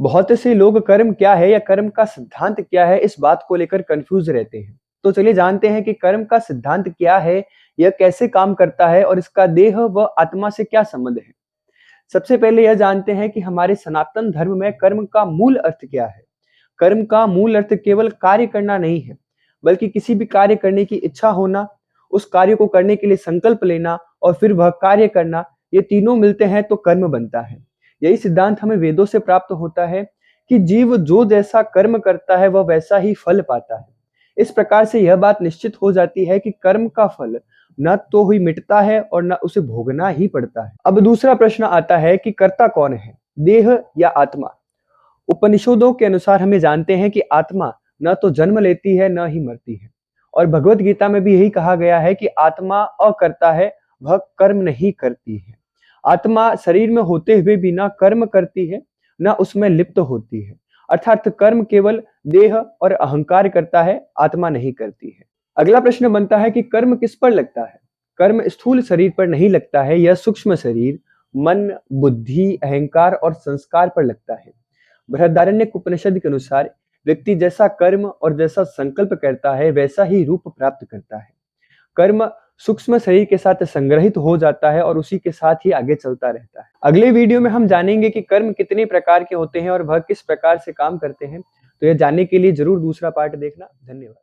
बहुत से लोग कर्म क्या है या कर्म का सिद्धांत क्या है इस बात को लेकर कंफ्यूज रहते हैं। तो चलिए जानते हैं कि कर्म का सिद्धांत क्या है, यह कैसे काम करता है और इसका देह व आत्मा से क्या संबंध है। सबसे पहले यह जानते हैं कि हमारे सनातन धर्म में कर्म का मूल अर्थ क्या है। कर्म का मूल अर्थ केवल कार्य करना नहीं है, बल्कि किसी भी कार्य करने की इच्छा होना, उस कार्य को करने के लिए संकल्प लेना और फिर वह कार्य करना। ये तीनों मिलते हैं तो कर्म बनता है। यही सिद्धांत हमें वेदों से प्राप्त होता है कि जीव जो जैसा कर्म करता है वह वैसा ही फल पाता है। इस प्रकार से यह बात निश्चित हो जाती है कि कर्म का फल न तो ही मिटता है और न उसे भोगना ही पड़ता है। अब दूसरा प्रश्न आता है कि कर्ता कौन है, देह या आत्मा। उपनिषदों के अनुसार हमें जानते हैं कि आत्मा न तो जन्म लेती है न ही मरती है, और भगवत गीता में भी यही कहा गया है कि आत्मा अकर्ता है, वह कर्म नहीं करती है। आत्मा शरीर में होते हुए भी ना कर्म करती है, न उसमें लिप्त होती है। अर्थात कर्म केवल देह और अहंकार करता है, आत्मा नहीं करती है। अगला प्रश्न बनता है कि कर्म किस पर लगता है। कर्म स्थूल शरीर पर नहीं लगता है, यह सूक्ष्म शरीर, मन, बुद्धि, अहंकार और संस्कार पर लगता है। बृहदारण्यक उपनिषद के अनुसार व्यक्ति जैसा कर्म और जैसा संकल्प करता है वैसा ही रूप प्राप्त करता है। कर्म सूक्ष्म शरीर के साथ संग्रहित हो जाता है और उसी के साथ ही आगे चलता रहता है। अगले वीडियो में हम जानेंगे कि कर्म कितने प्रकार के होते हैं और वह किस प्रकार से काम करते हैं। तो यह जानने के लिए जरूर दूसरा पार्ट देखना। धन्यवाद।